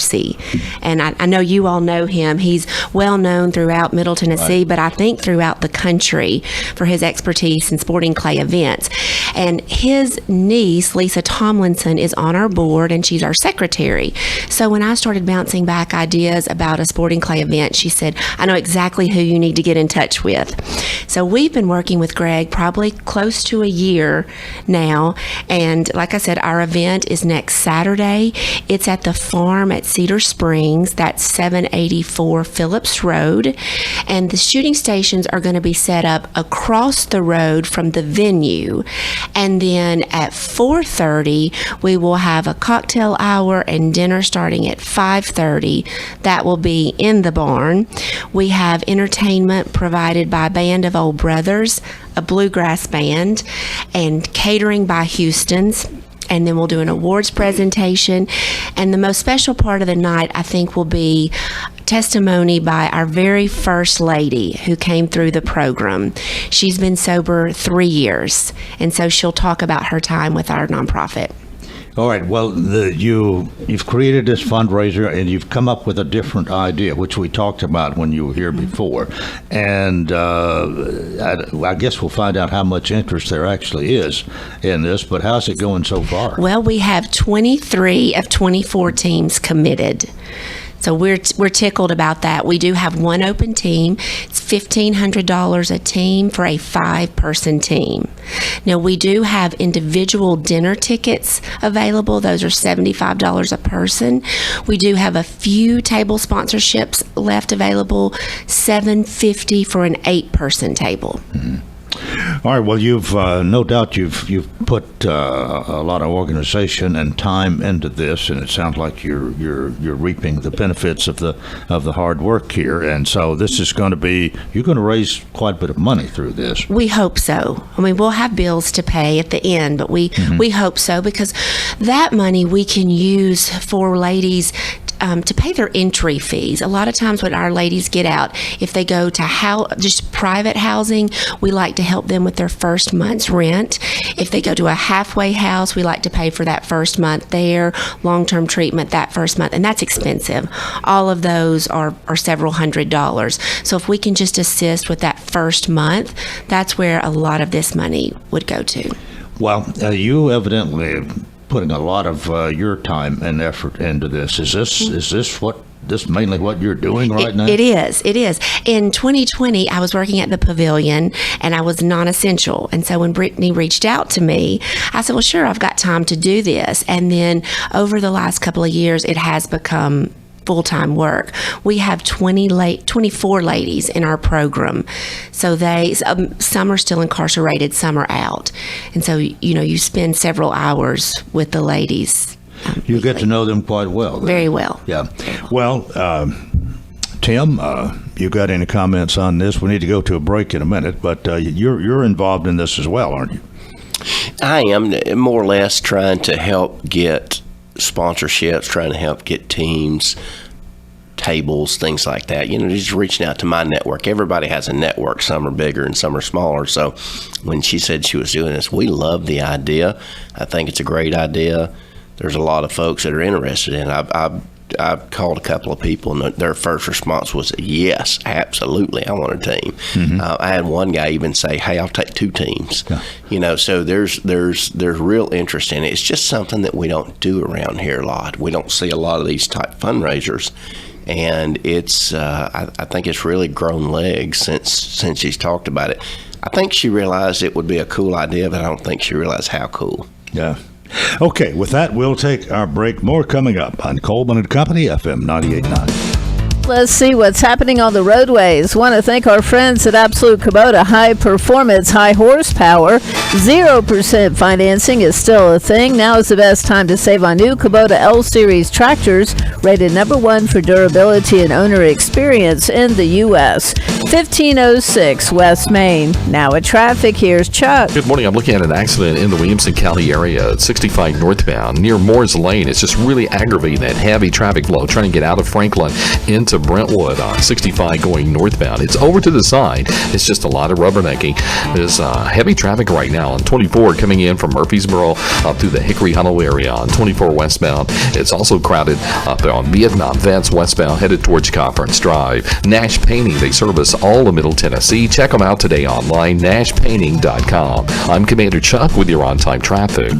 And I know you all know him. He's well known throughout Middle Tennessee, but I think throughout the country for his expertise in sporting clay events. And his niece, Lisa Tomlinson, is on our board, and she's our secretary. So when I started bouncing back ideas about a sporting clay event, she said, I know exactly who you need to get in touch with. So we've been working with Greg probably close to a year now. And like I said, our event is next Saturday. It's at the farm at Cedar Springs. That's 784 Phillips Road. And the shooting stations are going to be set up across the road from the venue. And then at 4:30, we will have a cocktail hour and dinner starting at 5:30. That will be in the barn. We have entertainment provided by a band of Old Brothers, a bluegrass band, and catering by Houston's. And then we'll do an awards presentation. And the most special part of the night, I think, will be testimony by our very first lady who came through the program. She's been sober 3 years, and so she'll talk about her time with our nonprofit. All right. Well, you've created this fundraiser, and you've come up with a different idea, which we talked about when you were here before. And I guess we'll find out how much interest there actually is in this. But how's it going so far? Well, we have 23 of 24 teams committed. So we're tickled about that. We do have one open team. It's $1,500 a team for a 5-person team. Now, we do have individual dinner tickets available. Those are $75 a person. We do have a few table sponsorships left available, $750 for an 8-person table. Mm-hmm. All right. Well, you've no doubt you've put a lot of organization and time into this, and it sounds like you're reaping the benefits of the hard work here. And so this is going to be, you're going to raise quite a bit of money through this. We hope so. I mean, we'll have bills to pay at the end, but we hope so, because that money we can use for ladies to pay their entry fees. A lot of times when our ladies get out, if they go to just private housing, we like to help them with their first month's rent. If they go to a halfway house, we like to pay for that first month there, long-term treatment that first month, and that's expensive. All of those are several $100s. So if we can just assist with that first month, that's where a lot of this money would go to. Well, you evidently putting a lot of your time and effort into this. Is this mainly what you're doing right now? It is. In 2020, I was working at the Pavilion, and I was non-essential. And so when Brittany reached out to me, I said, well, sure, I've got time to do this. And then over the last couple of years, it has become full-time work. We have 24 ladies in our program. So some are still incarcerated, some are out. And so, you spend several hours with the ladies. You get to know them quite well. Then. Very well. Yeah. Well, Tim, you got any comments on this? We need to go to a break in a minute, but you're involved in this as well, aren't you? I am more or less trying to help get sponsorships, trying to help get teams, tables, things like that. Just reaching out to my network. Everybody has a network. Some are bigger and some are smaller. So when she said she was doing this, we love the idea. I think it's a great idea. There's a lot of folks that are interested in it. I've called a couple of people, and their first response was, yes, absolutely, I want a team. Mm-hmm. I had one guy even say, hey, I'll take 2 teams. Yeah. So there's real interest in it. It's just something that we don't do around here a lot. We don't see a lot of these type fundraisers, and it's I think it's really grown legs since she's talked about it. I think she realized it would be a cool idea, but I don't think she realized how cool. Yeah. Okay, with that, we'll take our break. More coming up on Coleman and Company, FM 98.9. Let's see what's happening on the roadways. Want to thank our friends at Absolute Kubota. High performance, high horsepower. 0% financing is still a thing. Now is the best time to save on new Kubota L-Series tractors, rated #1 for durability and owner experience in the U.S. 1506 West Main. Now at traffic, here's Chuck. Good morning. I'm looking at an accident in the Williamson County area at 65 northbound near Moores Lane. It's just really aggravating that heavy traffic flow trying to get out of Franklin into Brentwood on 65 going northbound. It's over to the side. It's just a lot of rubbernecking. There's heavy traffic right now on 24 coming in from Murfreesboro up through the Hickory Hollow area on 24 westbound. It's also crowded up there on Vietnam Vets westbound headed towards Conference Drive. Nash Painting, they service all of Middle Tennessee. Check them out today online, nashpainting.com. I'm Commander Chuck with your on-time traffic.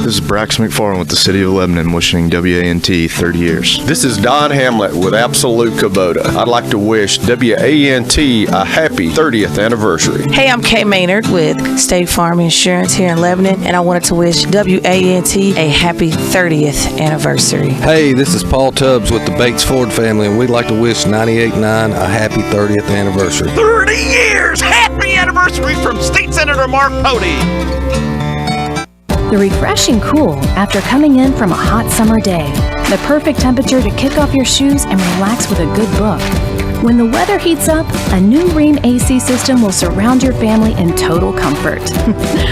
This is Brax McFarland with the City of Lebanon, wishing WANT 30 years. This is Don Hamlet with Absolute Kubota. I'd like to wish WANT a happy 30th anniversary. Hey, I'm Kay Maynard with State Farm Insurance here in Lebanon, and I wanted to wish WANT a happy 30th anniversary. Hey, this is Paul Tubbs with the Bates Ford family, and we'd like to wish 98.9 a happy 30th anniversary. 30 years! Happy anniversary from State Senator Mark Pody. The refreshing cool after coming in from a hot summer day. The perfect temperature to kick off your shoes and relax with a good book. When the weather heats up, a new Rheem AC system will surround your family in total comfort.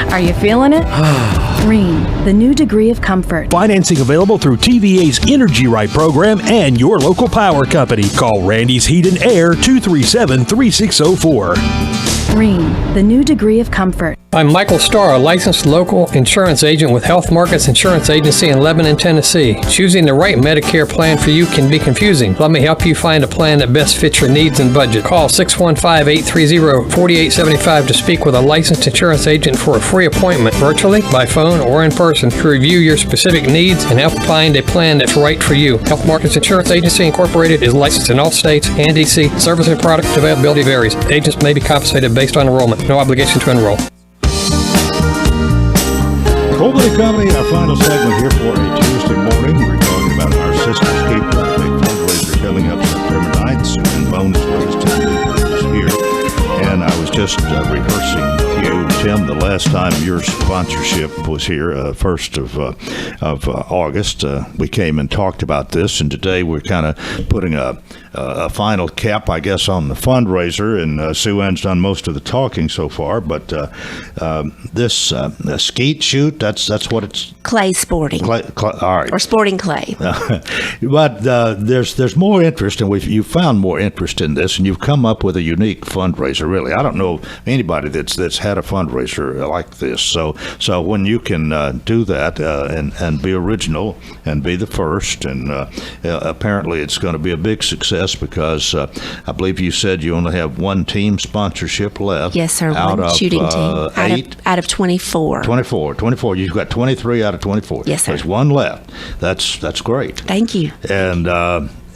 Are you feeling it? Rheem, the new degree of comfort. Financing available through TVA's Energy Right program and your local power company. Call Randy's Heat and Air 237-3604. Rheem, the new degree of comfort. I'm Michael Starr, a licensed local insurance agent with Health Markets Insurance Agency in Lebanon, Tennessee. Choosing the right Medicare plan for you can be confusing. Let me help you find a plan that best fits your needs and budget. Call 615-830-4875 to speak with a licensed insurance agent for a free appointment, virtually, by phone, or in person, to review your specific needs and help find a plan that's right for you. Health Markets Insurance Agency Incorporated is licensed in all states and D.C. Service and product availability varies. Agents may be compensated based on enrollment. No obligation to enroll. Coleman and Company, our final segment here for a Tuesday morning. We're talking about our Sisters Keeper, a big fundraiser coming up September 9th, and bonus ways to this year. And I was just rehearsing with you, Tim, the last time your sponsorship was here, 1st of August. We came and talked about this, and today we're kind of putting a final cap, I guess, on the fundraiser, and Sue Ann's done most of the talking so far. But this skeet shoot, that's what it's clay sporting. All right, or sporting clay. But there's more interest, and you've found more interest in this, and you've come up with a unique fundraiser. Really, I don't know anybody that's had a fundraiser like this. So when you can do that and be original and be the first, and apparently it's going to be a big success. Because I believe you said you only have one team sponsorship left. Yes, sir. One shooting team. Out of 24. 24. You've got 23 out of 24. Yes, sir. There's one left. That's great. Thank you.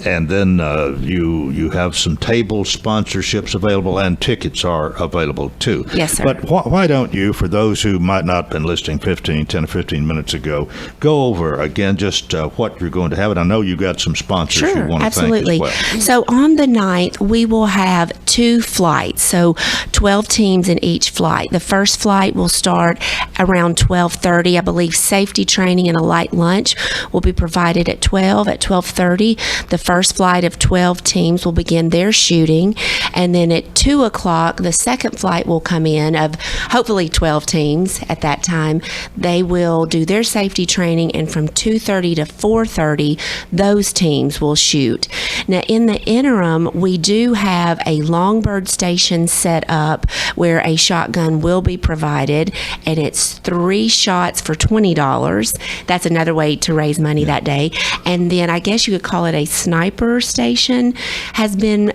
And then you have some table sponsorships available, and tickets are available too. Yes, sir. But why don't you, for those who might not have been listening 10 or 15 minutes ago, go over again just what you're going to have? And I know you got some sponsors you want to absolutely. thank as well. So on the 9th, we will have 2 flights, so 12 teams in each flight. The first flight will start around 12:30. I believe safety training and a light lunch will be provided at 12. At 12:30, the first flight of 12 teams will begin their shooting, and then at 2 o'clock, the second flight will come in of hopefully 12 teams at that time. They will do their safety training, and from 2:30 to 4:30, those teams will shoot. Now, in the interim, we do have a Longbird station set up where a shotgun will be provided, and it's 3 shots for $20. That's another way to raise money that day. And then I guess you could call it a sniper station. Has been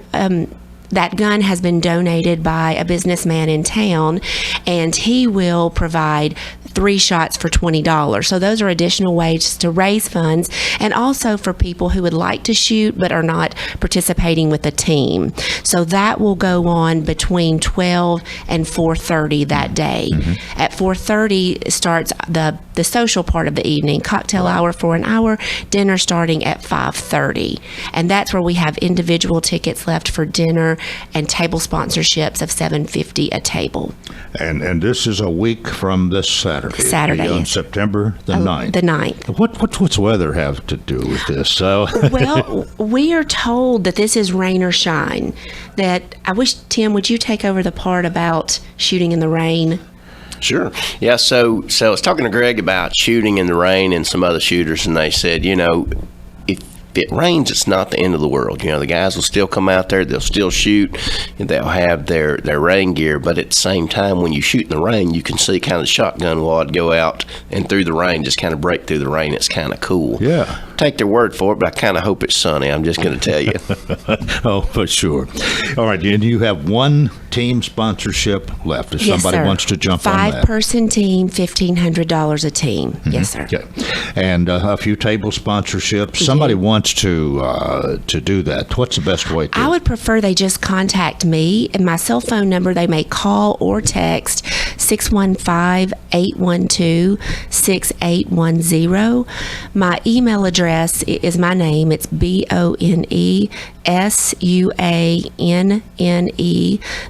that gun has been donated by a businessman in town, and he will provide 3 shots for $20. So those are additional ways to raise funds, and also for people who would like to shoot but are not participating with a team. So that will go on between 12 and 4:30 that day. At 4:30 starts the social part of the evening, cocktail hour for an hour, dinner starting at 5:30. And that's where we have individual tickets left for dinner and table sponsorships of $7.50 a table. And this is a week from this Saturday, on yes. September the 9th. The 9th. What's weather have to do with this? Well, we are told that this is rain or shine. That I wish, Tim, would you take over the part about shooting in the rain? Sure. Yeah, so I was talking to Greg about shooting in the rain and some other shooters, and they said, if it rains, it's not the end of the world. The guys will still come out there, they'll still shoot, and they'll have their rain gear, but at the same time, when you shoot in the rain, you can see kind of the shotgun wad go out and through the rain, just kind of break through the rain. It's kind of cool. Yeah. Take their word for it, but I kind of hope it's sunny. I'm just going to tell you. Oh, for sure. All right, and you have one team sponsorship left if Yes, somebody sir. wants to jump on that. 5-person team, $1,500 a team. Yes, sir. Okay. And a few table sponsorships. Somebody wants to do that. What's the best way to? I would prefer they just contact me, and my cell phone number they may call or text 615-812-6810. My email address is my name. It's BONESUANNE,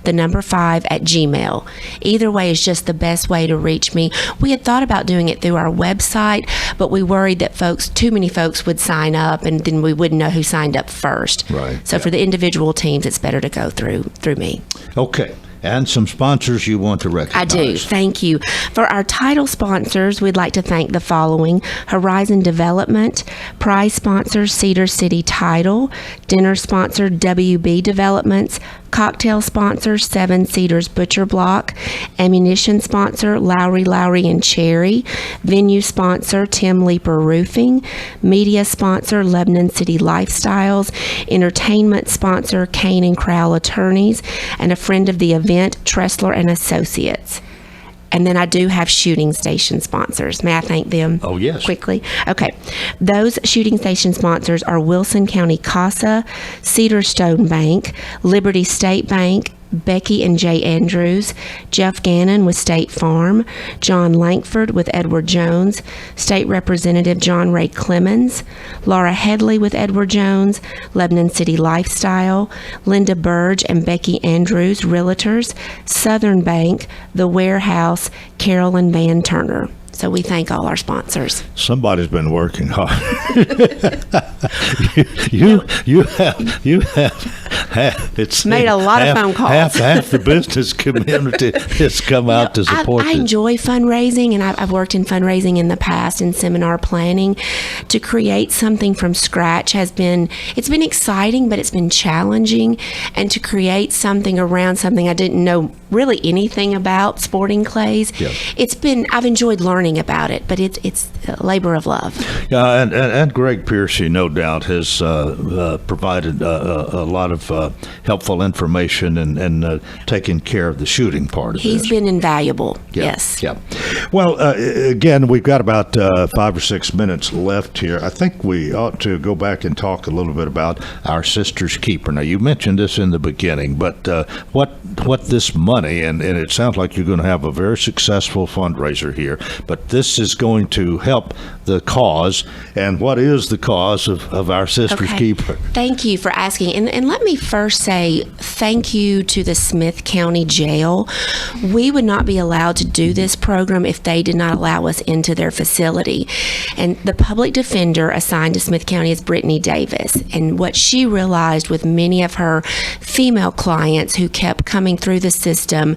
the number 5 at Gmail. Either way is just the best way to reach me. We had thought about doing it through our website, but we worried that too many folks would sign up, and then we wouldn't know who signed up first. Right. So for the individual teams, it's better to go through me. Okay. And some sponsors you want to recognize. I do. Thank you. For our title sponsors, we'd like to thank the following: Horizon Development, prize sponsor Cedar City Title, dinner sponsor WB Developments, cocktail sponsor 7 Cedars Butcher Block, ammunition sponsor Lowry and Cherry, venue sponsor Tim Leeper Roofing, media sponsor Lebanon City Lifestyles, entertainment sponsor Kane and Crowell Attorneys, and a friend of the event, Tressler and Associates. And then I do have shooting station sponsors. May I thank them? Oh, yes. Quickly? Okay. Those shooting station sponsors are Wilson County CASA, Cedar Stone Bank, Liberty State Bank, Becky and Jay Andrews, Jeff Gannon with State Farm, John Lankford with Edward Jones, State Representative John Ray Clemens, Laura Headley with Edward Jones, Lebanon City Lifestyle, Linda Burge and Becky Andrews, Realtors, Southern Bank, The Warehouse, Carolyn Van Turner. So we thank all our sponsors. Somebody's been working hard. you have it's made a lot of phone calls. Half the business community has come out to support I enjoy fundraising, and I've worked in fundraising in the past in seminar planning. To create something from scratch it's been exciting, but it's been challenging. And to create something around something I didn't know really anything about, sporting clays, I've enjoyed learning about it, but it's a labor of love. Yeah, and Greg Piercy, no doubt, has provided a lot of helpful information and taken care of the shooting part of He's this. been invaluable. Yes. Yeah. Well, again, we've got about 5 or 6 minutes left here. I think we ought to go back and talk a little bit about our Sister's Keeper. Now, you mentioned this in the beginning, but what this money, and it sounds like you're going to have a very successful fundraiser here, but this is going to help the cause. And what is the cause of our Sister's Keeper? Thank you for asking. And let me first say thank you to the Smith County Jail. We would not be allowed to do this program if they did not allow us into their facility. And the public defender assigned to Smith County is Brittany Davis. And what she realized with many of her female clients who kept coming through the system,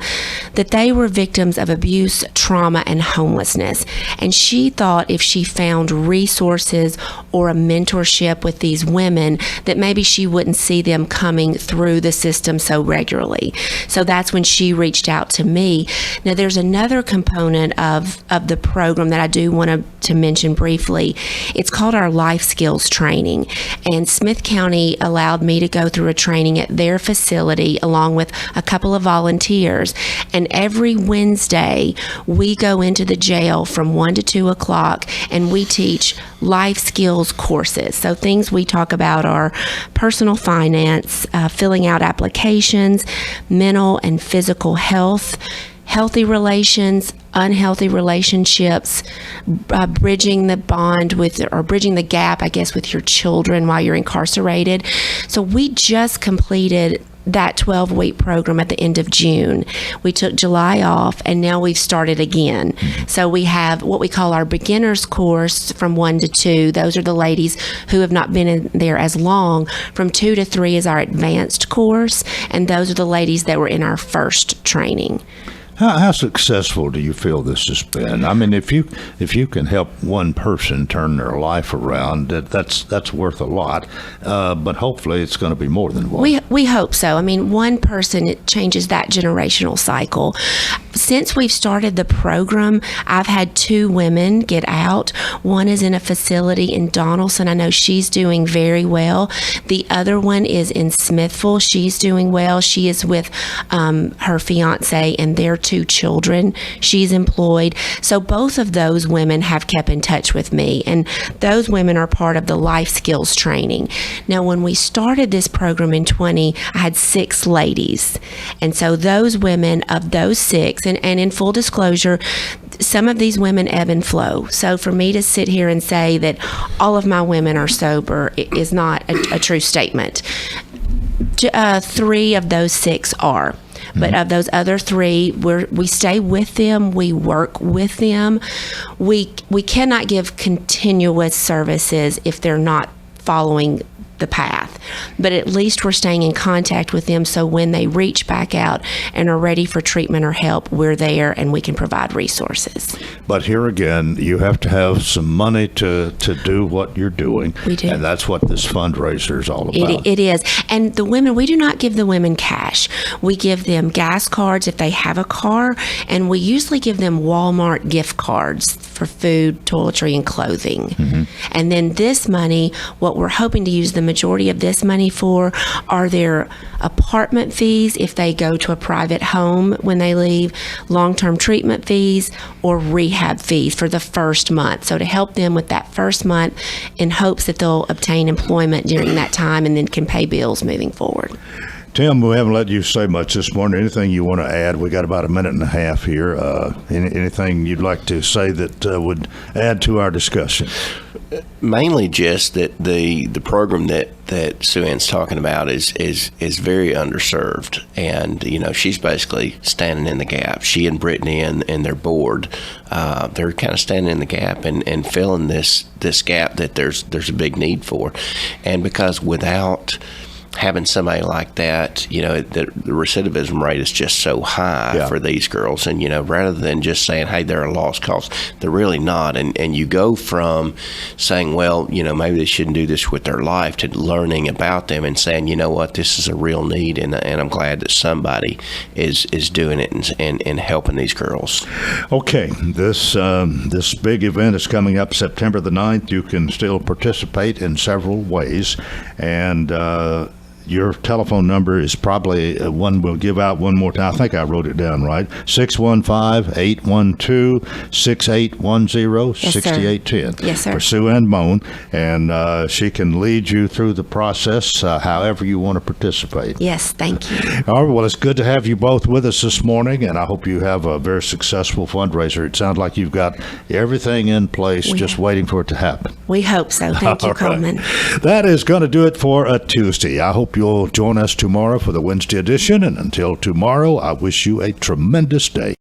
that they were victims of abuse, trauma, and homelessness. And she thought if she found resources or a mentorship with these women, that maybe she wouldn't see them coming through the system so regularly. So that's when she reached out to me. Now, there's another component of the program that I do want to mention briefly. It's called our life skills training. And Smith County allowed me to go through a training at their facility along with a couple of volunteers. And every Wednesday, we go into the jail from 1 to 2 o'clock, and we teach life skills courses. So things we talk about are personal finance, filling out applications, mental and physical health, healthy relations, unhealthy relationships, bridging the bridging the gap, I guess, with your children while you're incarcerated. So we just completed that 12-week program at the end of June. We took July off, and now we've started again. So we have what we call our beginners course from 1 to 2. Those are the ladies who have not been in there as long. From 2 to 3 is our advanced course, and those are the ladies that were in our first training. How successful do you feel this has been? I mean, if you can help one person turn their life around, that's worth a lot. But hopefully, it's going to be more than one. We hope so. I mean, one person, it changes that generational cycle. Since we've started the program, I've had 2 women get out. One is in a facility in Donaldson. I know she's doing very well. The other one is in Smithville. She's doing well. She is with her fiance and their 2 2 children. She's employed. So both of those women have kept in touch with me, and those women are part of the life skills training. Now, when we started this program in 20, I had 6 ladies. And so those women, of those 6, and in full disclosure, some of these women ebb and flow. So for me to sit here and say that all of my women are sober is not a true statement. 3 of those 6 are. But of those other 3, we stay with them. We work with them. We cannot give continuous services if they're not following the path, but at least we're staying in contact with them, so when they reach back out and are ready for treatment or help, we're there and we can provide resources. But here again, you have to have some money to do what you're doing. We do. And that's what this fundraiser is all about. It is. And the women, we do not give the women cash. We give them gas cards if they have a car, and we usually give them Walmart gift cards for food, toiletry, and clothing. And then this money, what we're hoping to use the majority of this money for are their apartment fees if they go to a private home when they leave, long-term treatment fees, or rehab fees for the first month. So to help them with that first month in hopes that they'll obtain employment during that time and then can pay bills moving forward. Tim, we haven't let you say much this morning. Anything you want to add? We got about a minute and a half here. Anything you'd like to say that would add to our discussion? Mainly just that the program that Sue Ann's talking about is very underserved, and she's basically standing in the gap. She and Brittany and their board, they're kind of standing in the gap and filling this gap that there's a big need for, and because without having somebody like that, the recidivism rate is just so high for these girls. And, rather than just saying, hey, they're a lost cause, they're really not. And you go from saying, well, maybe they shouldn't do this with their life, to learning about them and saying, you know what, this is a real need. And I'm glad that somebody is doing it and helping these girls. Okay. This big event is coming up September the 9th. You can still participate in several ways. And, your telephone number is probably one we'll give out one more time. I think I wrote it down right. 615-812-6810, 6810. Yes, sir. For Sue Ann Moan. And she can lead you through the process however you want to participate. Yes, thank you. All right, well, it's good to have you both with us this morning, and I hope you have a very successful fundraiser. It sounds like you've got everything in place, just waiting for it to happen. We hope so. Thank you, Coleman. That is going to do it for a Tuesday. I hope you'll join us tomorrow for the Wednesday edition, and until tomorrow, I wish you a tremendous day.